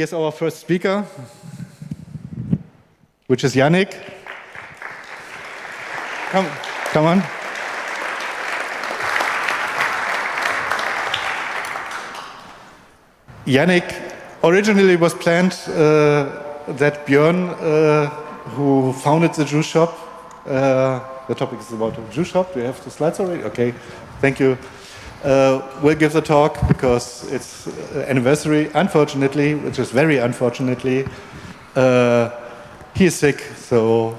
Here's our first speaker, which is Jannik. Come on. Jannik originally was planned that Björn, who founded the Juice Shop, the topic is about the Juice Shop. Do you have the slides already? Okay, thank you. Will give the talk because it's anniversary, unfortunately, which is very unfortunately. He is sick, so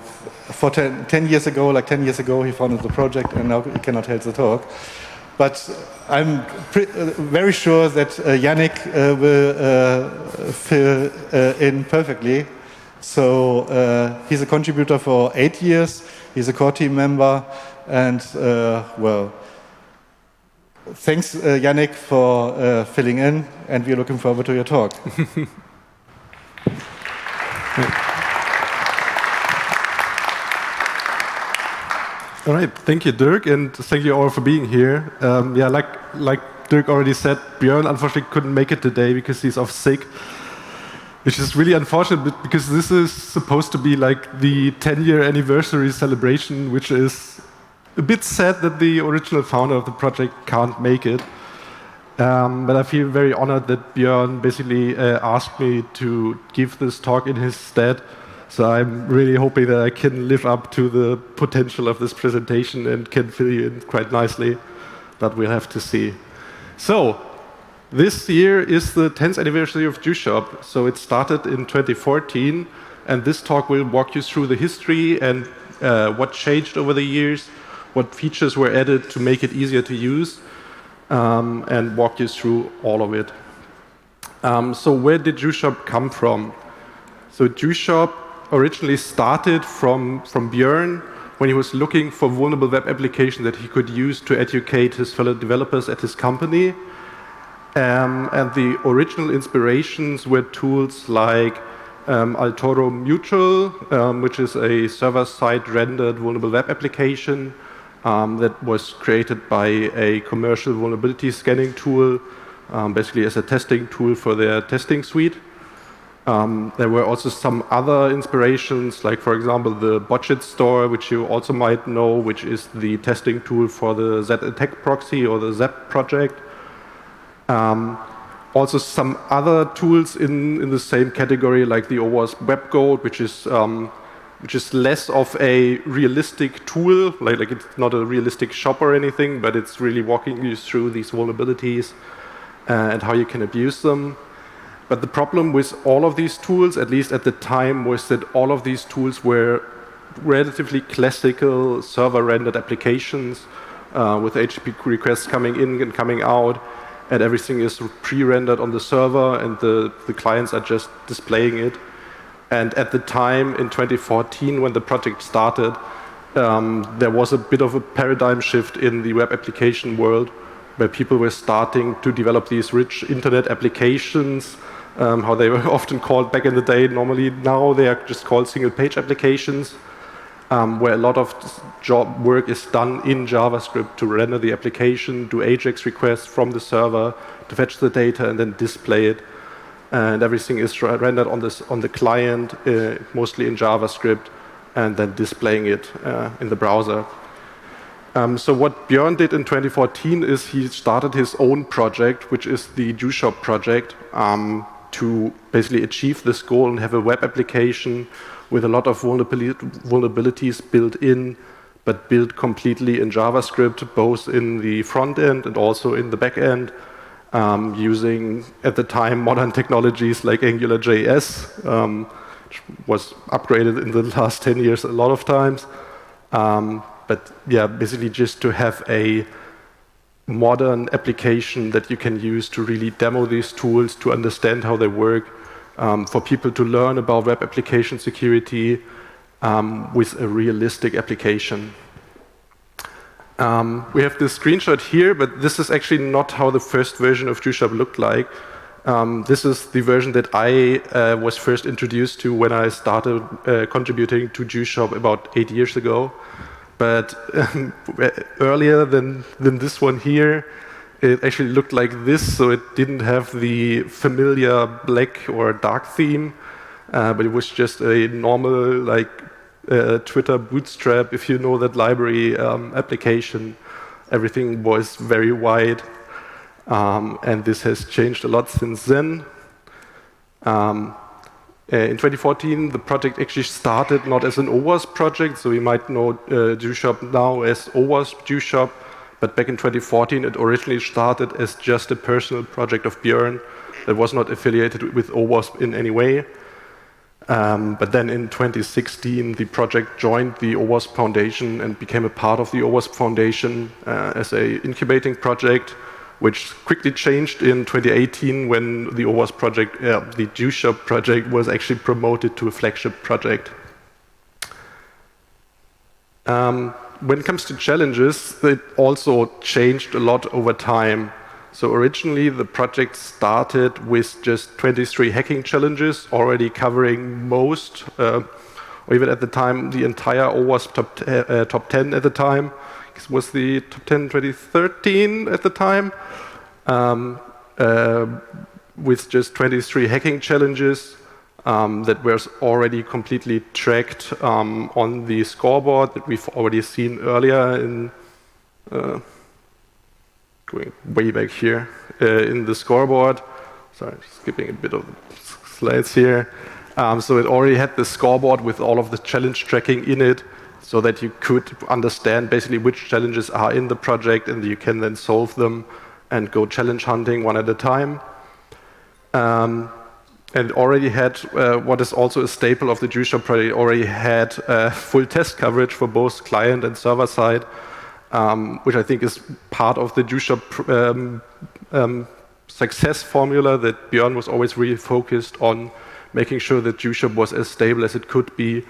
for 10 years ago, he founded the project and now he cannot hold the talk. But I'm very sure that Jannik will fill in perfectly. So he's a contributor for 8 years, he's a core team member, and well, thanks, Jannik, for filling in, and we're looking forward to your talk. All right, thank you, Dirk, and thank you all for being here. Yeah, like Dirk already said, Björn unfortunately couldn't make it today because he's off sick, which is really unfortunate because this is supposed to be like the 10-year anniversary celebration, which is a bit sad that the original founder of the project can't make it. But I feel very honored that Björn basically asked me to give this talk in his stead. So I'm really hoping that I can live up to the potential of this presentation and can fill you in quite nicely, but we'll have to see. So this year is the 10th anniversary of Juice Shop. So it started in 2014, and this talk will walk you through the history and what changed over the years, what features were added to make it easier to use, and walk you through all of it. So where did Juice Shop come from? So Juice Shop originally started from Björn when he was looking for vulnerable web applications that he could use to educate his fellow developers at his company. And the original inspirations were tools like Altoro Mutual, which is a server-side rendered vulnerable web application that was created by a commercial vulnerability scanning tool, basically as a testing tool for their testing suite. There were also some other inspirations, like for example the Botchet store, which you also might know, which is the testing tool for the iteratec proxy or the ZAP project. Also some other tools in the same category, like the OWASP WebGold, which is less of a realistic tool, like it's not a realistic shop or anything, but it's really walking you through these vulnerabilities and how you can abuse them. But the problem with all of these tools, at least at the time, was that all of these tools were relatively classical server-rendered applications with HTTP requests coming in and coming out, and everything is pre-rendered on the server, and the clients are just displaying it. And at the time, in 2014, when the project started, there was a bit of a paradigm shift in the web application world, where people were starting to develop these rich internet applications, how they were often called back in the day. Normally now they are just called single-page applications, where a lot of job work is done in JavaScript to render the application, do AJAX requests from the server to fetch the data and then display it. And everything is rendered on the client, mostly in JavaScript, and then displaying it in the browser. So what Björn did in 2014 is he started his own project, which is the Juice Shop project, to basically achieve this goal and have a web application with a lot of vulnerabilities built in, but built completely in JavaScript, both in the front end and also in the back end, using, at the time, modern technologies like AngularJS, which was upgraded in the last 10 years a lot of times. But yeah, basically just to have a modern application that you can use to really demo these tools, to understand how they work, for people to learn about web application security with a realistic application. We have this screenshot here, but this is actually not how the first version of Juice Shop looked like. This is the version that I was first introduced to when I started contributing to Juice Shop about 8 years ago. But earlier than this one here, it actually looked like this, so it didn't have the familiar black or dark theme, but it was just a normal, like, Twitter Bootstrap, if you know that library application. Everything was very white, and this has changed a lot since then. In 2014, the project actually started not as an OWASP project, so you might know Juice Shop now as OWASP Juice Shop, but back in 2014, it originally started as just a personal project of Björn that was not affiliated with OWASP in any way. But then in 2016, the project joined the OWASP Foundation and became a part of the OWASP Foundation as an incubating project, which quickly changed in 2018 when the OWASP project, the Juice Shop project, was actually promoted to a flagship project. When it comes to challenges, it also changed a lot over time. So originally, the project started with just 23 hacking challenges, already covering most, or even at the time, the entire OWASP top 10 at the time. This was the top 10 2013 at the time, with just 23 hacking challenges that were already completely tracked on the scoreboard that we've already seen earlier in going way back here in the scoreboard. Sorry, skipping a bit of the slides here. So it already had the scoreboard with all of the challenge tracking in it, so that you could understand basically which challenges are in the project, and you can then solve them and go challenge hunting one at a time. And already had what is also a staple of the Juice Shop project, already had full test coverage for both client and server side, which I think is part of the Juice Shop success formula, that Björn was always really focused on making sure that Juice Shop was as stable as it could be,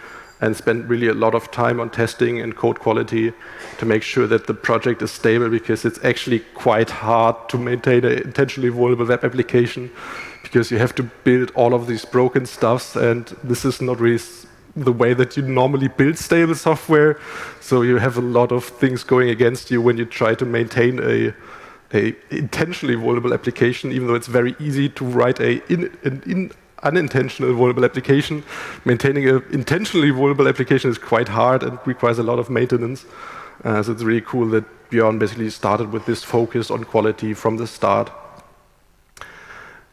and spent really a lot of time on testing and code quality to make sure that the project is stable, because it's actually quite hard to maintain an intentionally vulnerable web application, because you have to build all of these broken stuffs, and this is not really the way that you normally build stable software. So you have a lot of things going against you when you try to maintain a intentionally vulnerable application, even though it's very easy to write an unintentional vulnerable application. Maintaining an intentionally vulnerable application is quite hard and requires a lot of maintenance. So it's really cool that Björn basically started with this focus on quality from the start.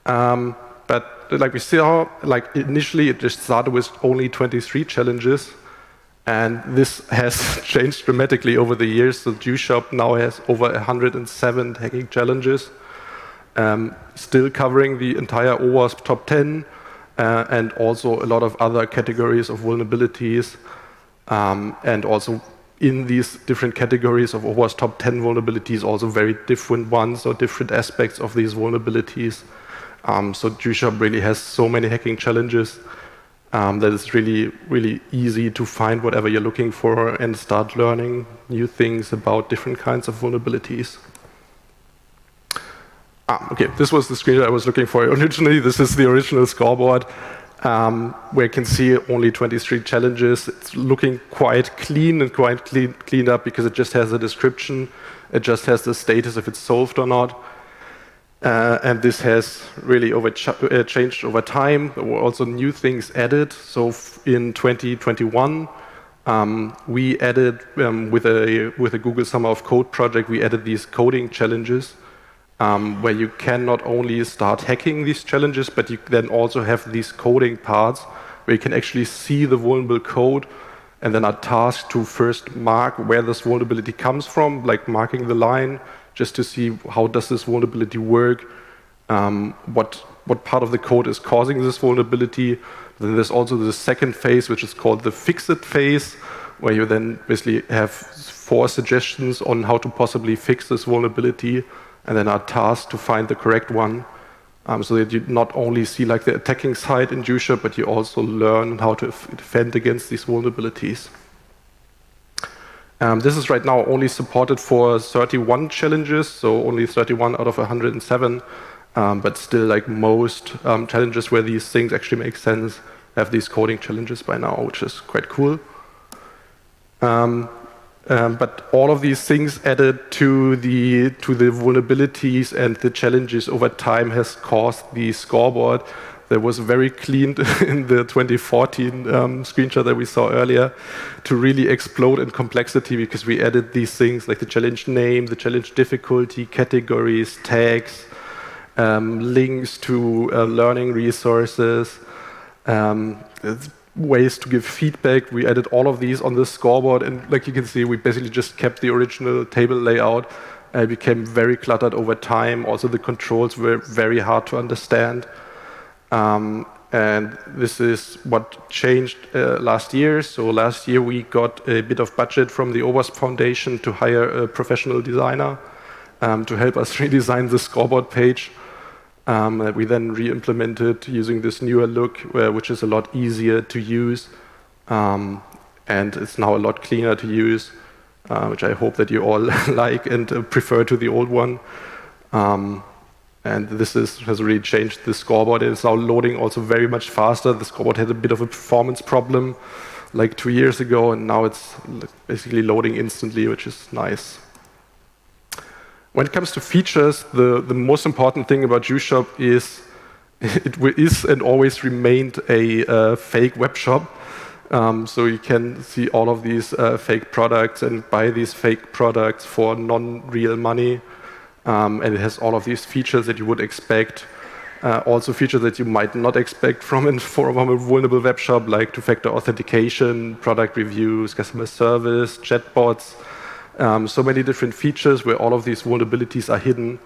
But like we saw, like initially it just started with only 23 challenges, and this has changed dramatically over the years. So Juice Shop now has over 107 hacking challenges, still covering the entire OWASP top 10, and also a lot of other categories of vulnerabilities, and also in these different categories of OWASP top 10 vulnerabilities, also very different ones or different aspects of these vulnerabilities. So Juice Shop really has so many hacking challenges that it's really, really easy to find whatever you're looking for and start learning new things about different kinds of vulnerabilities. Okay, this was the screen I was looking for originally. This is the original scoreboard, where you can see only 23 challenges. It's looking quite clean and quite cleaned up, because it just has a description. It just has the status if it's solved or not. And this has really changed over time. There were also new things added. So in 2021, we added, with a Google Summer of Code project, we added these coding challenges, where you can not only start hacking these challenges, but you then also have these coding parts where you can actually see the vulnerable code, and then are tasked to first mark where this vulnerability comes from, like marking the line, just to see how does this vulnerability work, what part of the code is causing this vulnerability. Then there's also the second phase, which is called the fix-it phase, where you then basically have 4 suggestions on how to possibly fix this vulnerability, and then are tasked to find the correct one, so that you not only see like the attacking side in Juice Shop, but you also learn how to defend against these vulnerabilities. This is right now only supported for 31 challenges, so only 31 out of 107, but still, like most challenges where these things actually make sense, have these coding challenges by now, which is quite cool. But all of these things added to the vulnerabilities and the challenges over time has caused the scoreboard that was very cleaned in the 2014 screenshot that we saw earlier to really explode in complexity, because we added these things like the challenge name, the challenge difficulty, categories, tags, links to learning resources, ways to give feedback. We added all of these on the scoreboard, and like you can see, we basically just kept the original table layout. It became very cluttered over time. Also, the controls were very hard to understand. And this is what changed last year. So last year we got a bit of budget from the OWASP Foundation to hire a professional designer to help us redesign the scoreboard page. That we then re-implemented using this newer look, which is a lot easier to use, and it's now a lot cleaner to use, which I hope that you all like and prefer to the old one. And this has really changed the scoreboard. It's now loading also very much faster. The scoreboard had a bit of a performance problem like 2 years ago, and now it's basically loading instantly, which is nice. When it comes to features, the most important thing about Juice Shop is it is and always remained a fake web shop. So you can see all of these fake products and buy these fake products for non-real money. And it has all of these features that you would expect. Also features that you might not expect from a vulnerable web shop, like two-factor authentication, product reviews, customer service, chatbots. So many different features where all of these vulnerabilities are hidden.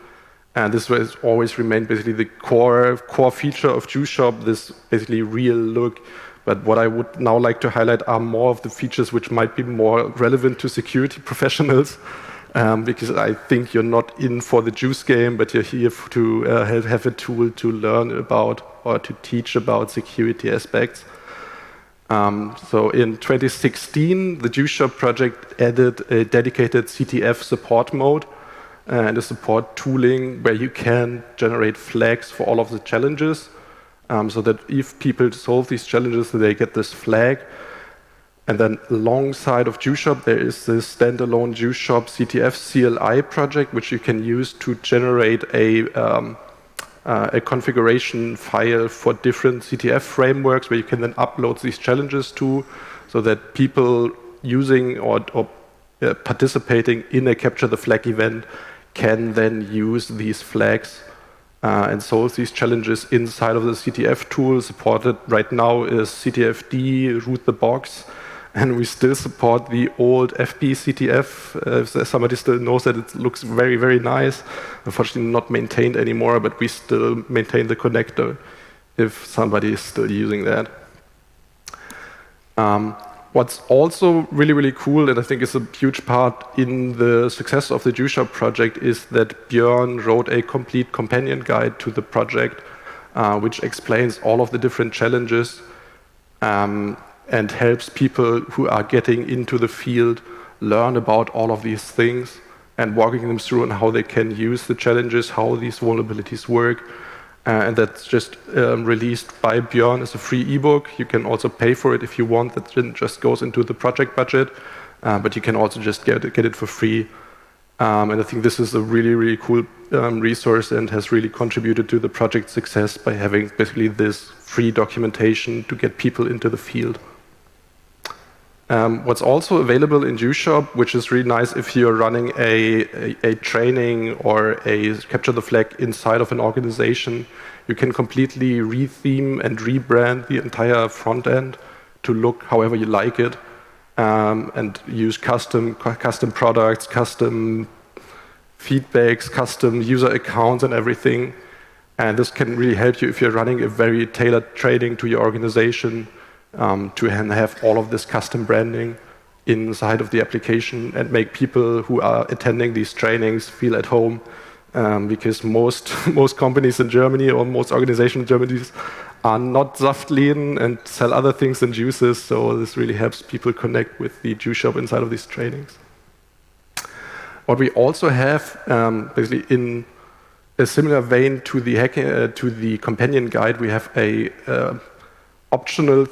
And this has always remained basically the core feature of Juice Shop, this basically real look. But what I would now like to highlight are more of the features which might be more relevant to security professionals. Because I think you're not in for the juice game, but you're here to have a tool to learn about or to teach about security aspects. So in 2016, the Juice Shop project added a dedicated CTF support mode and a support tooling where you can generate flags for all of the challenges, so that if people solve these challenges, they get this flag. And then alongside of Juice Shop, there is this standalone Juice Shop CTF CLI project, which you can use to generate a configuration file for different CTF frameworks where you can then upload these challenges to, so that people using or participating in a capture the flag event can then use these flags and solve these challenges inside of the CTF tool. Supported right now is CTFD, root the box, and we still support the old FB CTF. If somebody still knows that, it looks very, very nice. Unfortunately not maintained anymore, but we still maintain the connector if somebody is still using that. What's also really, really cool, and I think is a huge part in the success of the Juice Shop project, is that Björn wrote a complete companion guide to the project, which explains all of the different challenges and helps people who are getting into the field learn about all of these things and walking them through on how they can use the challenges, how these vulnerabilities work. And that's just released by Björn as a free ebook. You can also pay for it if you want. That just goes into the project budget, but you can also just get it for free. And I think this is a really, really cool resource and has really contributed to the project success by having basically this free documentation to get people into the field. What's also available in Juice Shop, which is really nice if you're running a training or a capture the flag inside of an organization, you can completely retheme and rebrand the entire front end to look however you like it, and use custom products, custom feedbacks, custom user accounts and everything. And this can really help you if you're running a very tailored training to your organization, to have all of this custom branding inside of the application and make people who are attending these trainings feel at home, because most companies in Germany or most organizations in Germany are not Saftläden and sell other things than juices, so this really helps people connect with the Juice Shop inside of these trainings. What we also have, basically in a similar vein to the companion guide, we have a optional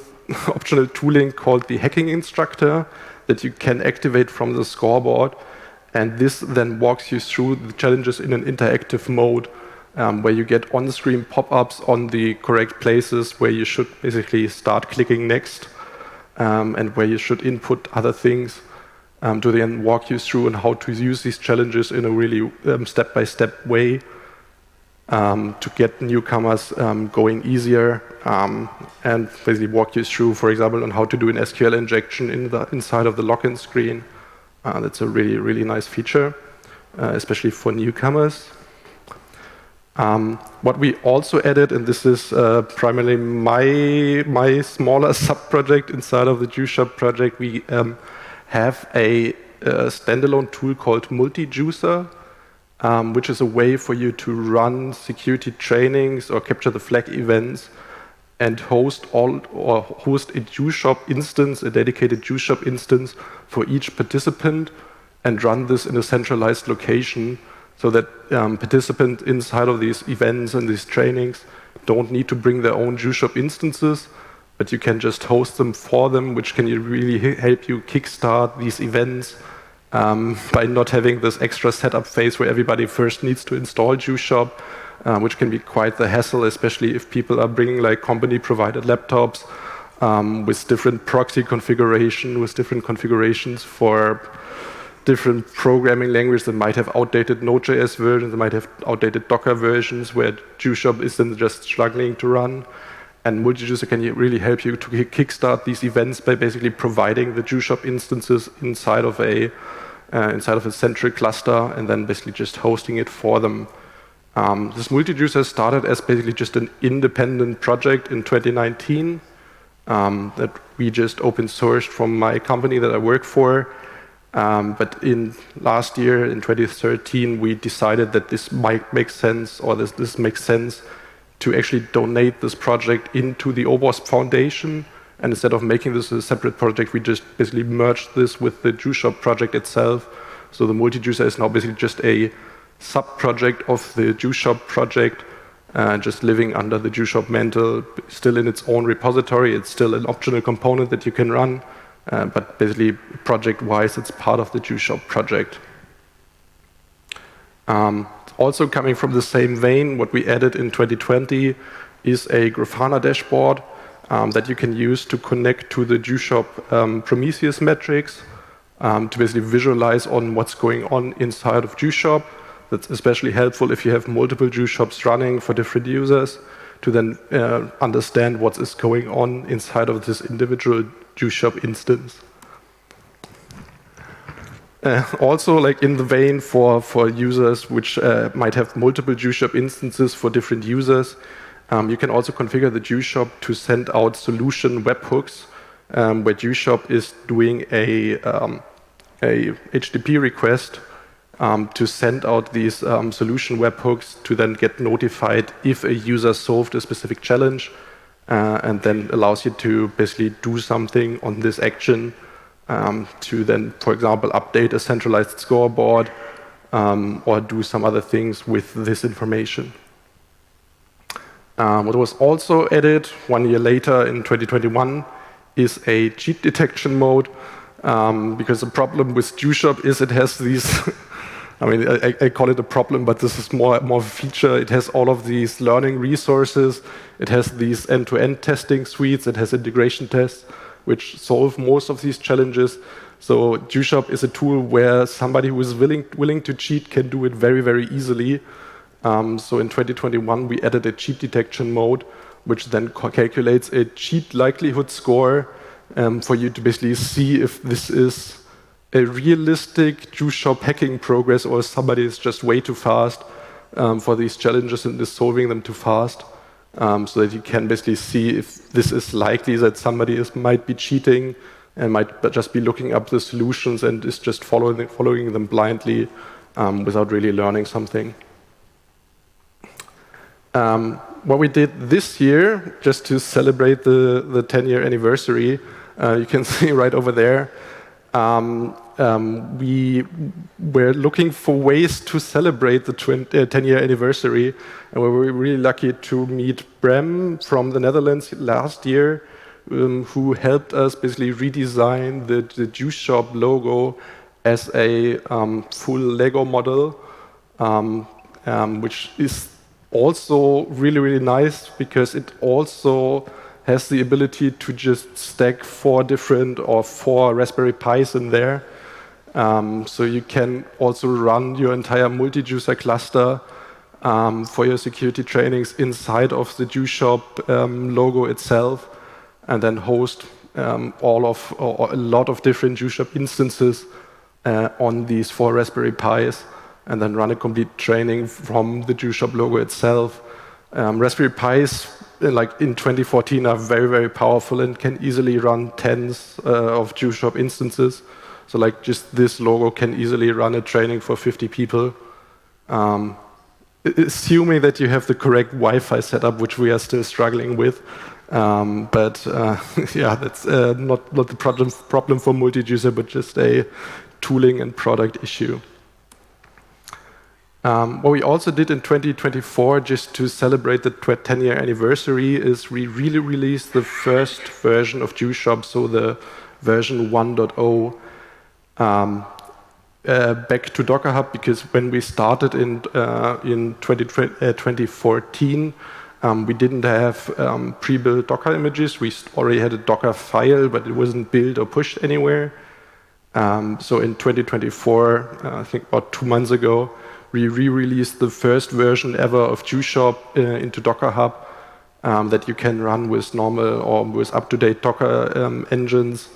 tooling called the hacking instructor that you can activate from the scoreboard. And this then walks you through the challenges in an interactive mode, where you get on-screen pop-ups on the correct places where you should basically start clicking next, and where you should input other things, to then walk you through on how to use these challenges in a really step-by-step way, to get newcomers going easier, and basically walk you through, for example, on how to do an SQL injection inside of the login screen. That's a really, really nice feature, especially for newcomers. What we also added, and this is primarily my smaller sub-project inside of the Juice Shop project, we have a standalone tool called Multi-Juicer, which is a way for you to run security trainings or capture the flag events and host a Juice Shop instance, a dedicated Juice Shop instance for each participant, and run this in a centralized location so that participants inside of these events and these trainings don't need to bring their own Juice Shop instances, but you can just host them for them, which can really help you kickstart these events by not having this extra setup phase where everybody first needs to install Juice Shop, which can be quite the hassle, especially if people are bringing like company-provided laptops with different proxy configuration, with different configurations for different programming languages that might have outdated Node.js versions, that might have outdated Docker versions where Juice Shop is then just struggling to run. And Multi-Juicer can really help you to kickstart these events by basically providing the Juice Shop instances inside of a central cluster and then basically just hosting it for them. This Multi-Juicer started as basically just an independent project in 2019 that we just open sourced from my company that I work for. But in last year, in 2013, we decided that this might make sense, or this makes sense to actually donate this project into the OWASP Foundation. And instead of making this a separate project, we just basically merged this with the Juice Shop project itself. So the Multi-Juicer is now basically just a sub-project of the Juice Shop project, just living under the Juice Shop mantle, still in its own repository. It's still an optional component that you can run. But basically, project-wise, it's part of the Juice Shop project. Also coming from the same vein, what we added in 2020 is a Grafana dashboard that you can use to connect to the Juice Shop Prometheus metrics to basically visualize on what's going on inside of Juice Shop. That's especially helpful if you have multiple Juice Shops running for different users to then understand what is going on inside of this individual Juice Shop instance. Also, like in the vein for users which might have multiple Juice Shop instances for different users, you can also configure the Juice Shop to send out solution webhooks, where Juice Shop is doing a HTTP request to send out these solution webhooks to then get notified if a user solved a specific challenge, and then allows you to basically do something on this action to then, for example, update a centralized scoreboard or do some other things with this information. What was also added 1 year later in 2021 is a cheat detection mode, because the problem with Juice Shop is it has these I mean, I call it a problem, but this is more of a feature. It has all of these learning resources. It has these end-to-end testing suites. It has integration tests, which solve most of these challenges. So Juice Shop is a tool where somebody who is willing to cheat can do it very, very easily. So in 2021, we added a cheat detection mode, which then calculates a cheat likelihood score for you to basically see if this is a realistic Juice Shop hacking progress or somebody is just way too fast for these challenges and is solving them too fast, so that you can basically see if this is likely that somebody might be cheating and might just be looking up the solutions and is just following them blindly without really learning something. What we did this year, just to celebrate the 10-year anniversary, you can see right over there, we were looking for ways to celebrate the 10-year anniversary, and we were really lucky to meet Bram from the Netherlands last year, who helped us basically redesign the Juice Shop logo as a full Lego model, which is also really, really nice because it also has the ability to just stack 4 Raspberry Pis in there. So you can also run your entire multi-juicer cluster for your security trainings inside of the Juice Shop logo itself, and then host a lot of different Juice Shop instances on these 4 Raspberry Pis, and then run a complete training from the Juice Shop logo itself. Raspberry Pis, like in 2014, are very, very powerful and can easily run tens of Juice Shop instances. So like just this logo can easily run a training for 50 people. Assuming that you have the correct Wi-Fi setup, which we are still struggling with. But yeah, that's not the problem for multi-juicer, but just a tooling and product issue. What we also did in 2024, just to celebrate the 10-year anniversary, is we really released the first version of Juice Shop, so the version 1.0, back to Docker Hub, because when we started in 2014, we didn't have pre-built Docker images. We already had a Docker file, but it wasn't built or pushed anywhere. So in 2024, I think about 2 months ago, we re-released the first version ever of Juice Shop into Docker Hub that you can run with normal or with up-to-date Docker engines.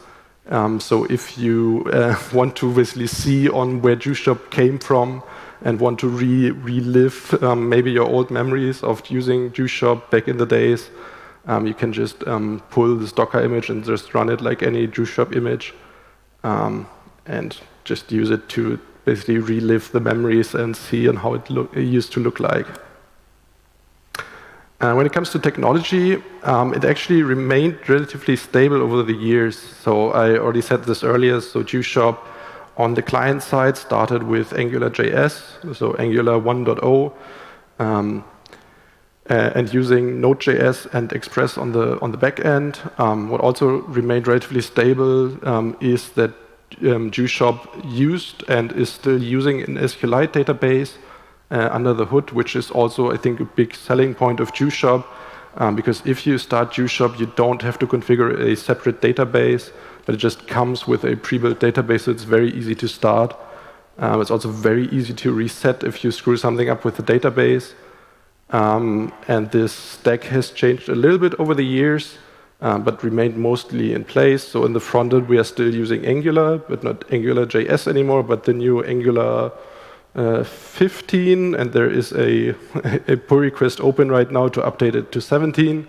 So if you want to basically see on where Juice Shop came from and want to relive maybe your old memories of using Juice Shop back in the days, you can just pull this Docker image and just run it like any Juice Shop image, and just use it to basically relive the memories and see on how it used to look like. When it comes to technology, it actually remained relatively stable over the years. So I already said this earlier, so Juice Shop on the client side started with AngularJS, so Angular 1.0, and using Node.js and Express on the back end. What also remained relatively stable is that Juice Shop used and is still using an SQLite database under the hood, which is also, I think, a big selling point of Juice Shop, because if you start Juice Shop, you don't have to configure a separate database, but it just comes with a pre-built database, so it's very easy to start. It's also very easy to reset if you screw something up with the database. And this stack has changed a little bit over the years, but remained mostly in place. So in the front end, we are still using Angular, but not AngularJS anymore, but the new Angular 15, and there is a pull request open right now to update it to 17.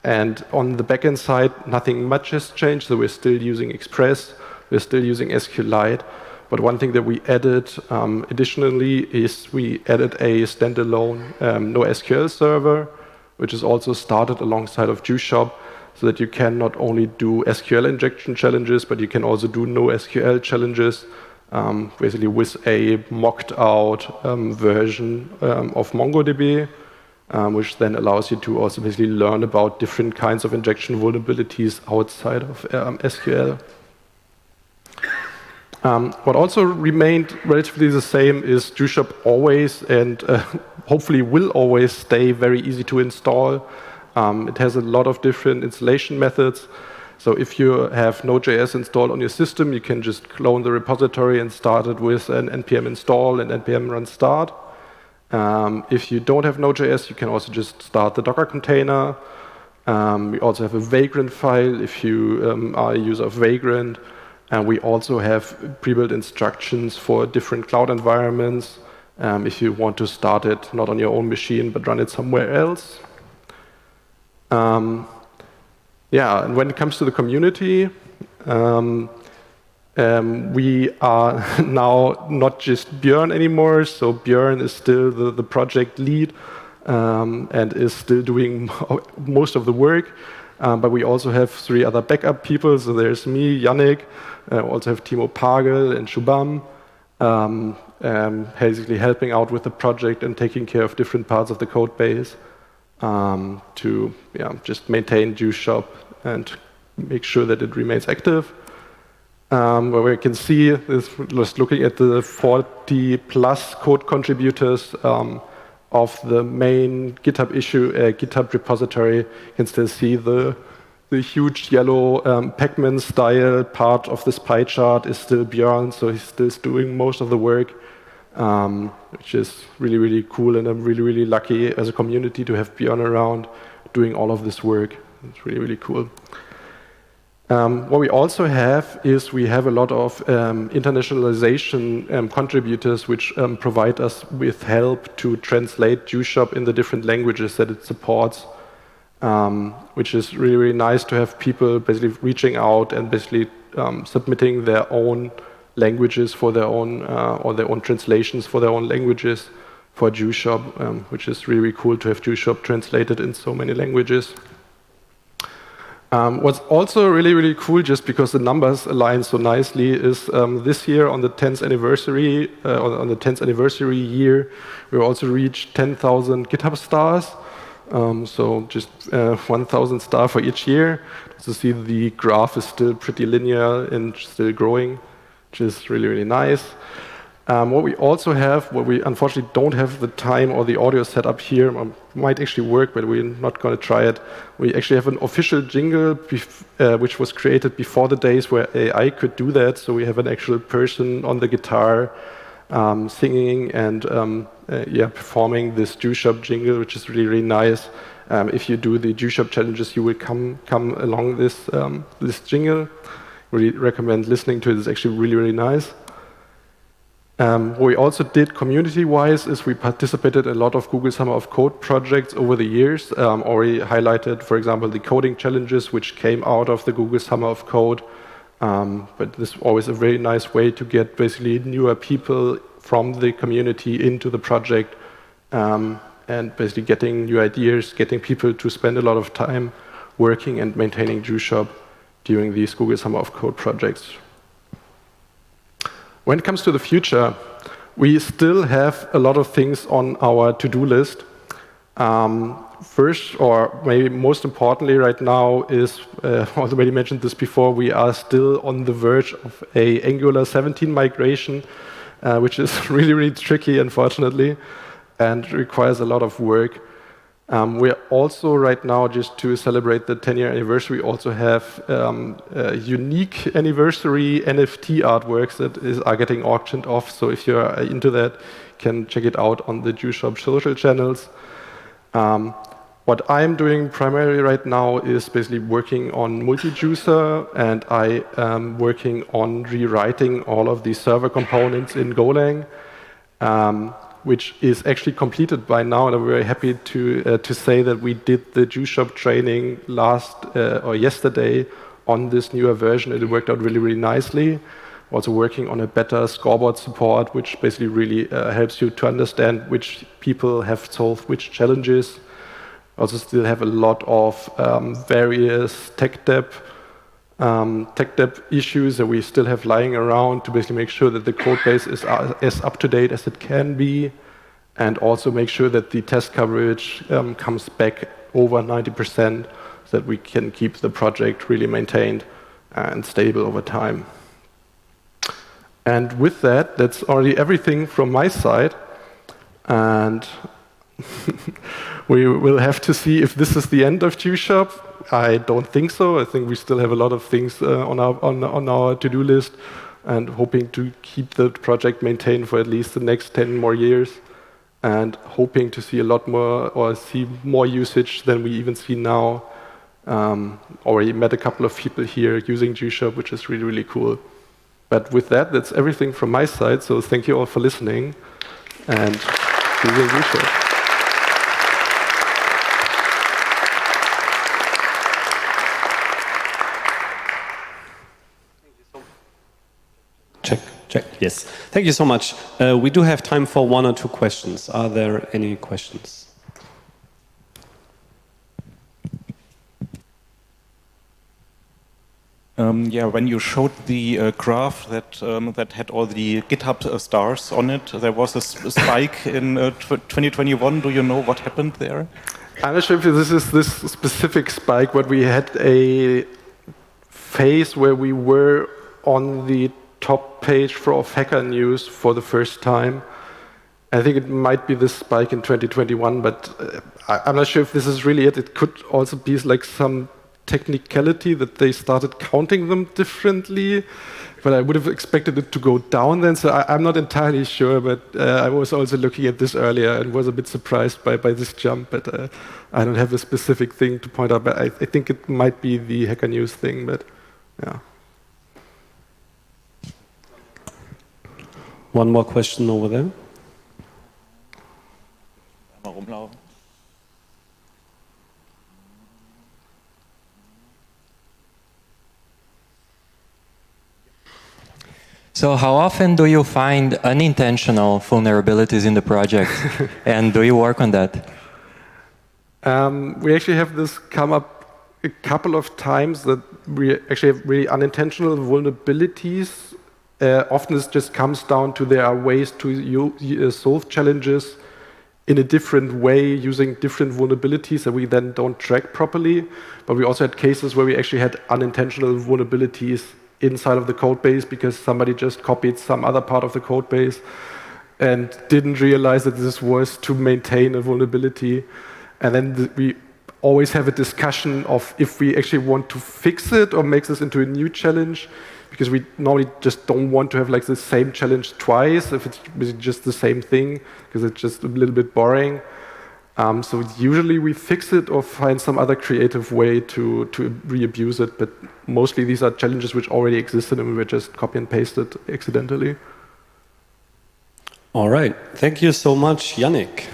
And on the backend side, nothing much has changed. So we're still using Express, we're still using SQLite. But one thing that we added additionally is we added a standalone NoSQL server, which is also started alongside of Juice Shop, so that you can not only do SQL injection challenges, but you can also do NoSQL challenges, basically with a mocked out version of MongoDB, which then allows you to also basically learn about different kinds of injection vulnerabilities outside of SQL. What also remained relatively the same is Juice Shop always and hopefully will always stay very easy to install. It has a lot of different installation methods. So if you have Node.js installed on your system, you can just clone the repository and start it with an npm install and npm run start. If you don't have Node.js, you can also just start the Docker container. We also have a Vagrant file if you are a user of Vagrant. And we also have pre-built instructions for different cloud environments if you want to start it not on your own machine, but run it somewhere else. Yeah, and when it comes to the community, we are now not just Björn anymore. So Björn is still the project lead and is still doing most of the work. But we also have 3 other backup people. So there's me, Jannik. We also have Timo Pagel and Shubham, basically helping out with the project and taking care of different parts of the code base. to just maintain Juice Shop and make sure that it remains active. Where we can see is just looking at the 40 plus code contributors of the main GitHub issue, GitHub repository. You can still see the huge yellow Pac-Man style part of this pie chart is still Björn, so he's still doing most of the work, which is really, really cool, and I'm really, really lucky as a community to have Björn around doing all of this work. It's really, really cool. What we also have is we have a lot of internationalization contributors which provide us with help to translate Juice Shop in the different languages that it supports, which is really, really nice to have people basically reaching out and basically submitting their own languages for their own, or their own translations for their own languages for Juice Shop, which is really, really cool to have Juice Shop translated in so many languages. What's also really, really cool, just because the numbers align so nicely, is this year on the 10th anniversary, on the 10th anniversary year, we also reached 10,000 GitHub stars. So just 1,000 stars for each year. So see the graph is still pretty linear and still growing, which is really, really nice. What we also have, what we unfortunately don't have the time or the audio set up here, might actually work, but we're not going to try it. We actually have an official jingle which was created before the days where AI could do that. So we have an actual person on the guitar singing and performing this Juice Shop jingle, which is really, really nice. If you do the Juice Shop challenges, you will come along this jingle. Really recommend listening to it. It's actually really, really nice. What we also did community-wise is we participated in a lot of Google Summer of Code projects over the years. Already highlighted, for example, the coding challenges, which came out of the Google Summer of Code. But this is always a very nice way to get basically newer people from the community into the project, and basically getting new ideas, getting people to spend a lot of time working and maintaining Juice Shop during these Google Summer of Code projects. When it comes to the future, we still have a lot of things on our to-do list. First, or maybe most importantly right now, is, I already mentioned this before, we are still on the verge of a Angular 17 migration, which is really, really tricky, unfortunately, and requires a lot of work. We are also right now, just to celebrate the 10-year anniversary, also have unique anniversary NFT artworks that are getting auctioned off. So if you're into that, you can check it out on the Juice Shop social channels. What I'm doing primarily right now is basically working on multi-juicer, and I am working on rewriting all of the server components in Golang. Which is actually completed by now, and I'm very happy to say that we did the Juice Shop training yesterday on this newer version, and it worked out really, really nicely. Also working on a better scoreboard support, which basically really helps you to understand which people have solved which challenges. Also still have a lot of various tech debt issues that we still have lying around to basically make sure that the code base is as up to date as it can be, and also make sure that the test coverage comes back over 90% so that we can keep the project really maintained and stable over time. And with that, that's already everything from my side. And we will have to see if this is the end of Juice Shop. I don't think so. I think we still have a lot of things on our to-do list, and hoping to keep the project maintained for at least the next 10 more years, and hoping to see a lot more, or see more usage than we even see now. Already met a couple of people here using Juice Shop, which is really, really cool. But with that, that's everything from my side. So thank you all for listening, and see you in Juice Shop. Check. Yes. Thank you so much. We do have time for 1 or 2 questions. Are there any questions? When you showed the graph that had all the GitHub stars on it, there was a spike in 2021. Do you know what happened there? I'm not sure if this is this specific spike, but we had a phase where we were on the top page of Hacker News for the first time. I think it might be this spike in 2021, but I'm not sure if this is really it. It could also be like some technicality that they started counting them differently, but I would have expected it to go down then, so I'm not entirely sure, but I was also looking at this earlier and was a bit surprised by this jump, but I don't have a specific thing to point out, but I think it might be the Hacker News thing, but yeah. One more question over there. So how often do you find unintentional vulnerabilities in the project? And do you work on that? We actually have this come up a couple of times that we actually have really unintentional vulnerabilities. Often this just comes down to there are ways to solve challenges in a different way using different vulnerabilities that we then don't track properly. But we also had cases where we actually had unintentional vulnerabilities inside of the code base because somebody just copied some other part of the code base and didn't realize that this was to maintain a vulnerability. And then we always have a discussion of if we actually want to fix it or make this into a new challenge, because we normally just don't want to have like the same challenge twice if it's just the same thing, because it's just a little bit boring. So usually we fix it or find some other creative way to re-abuse it, but mostly these are challenges which already existed and we just copy and paste it accidentally. All right. Thank you so much, Jannik.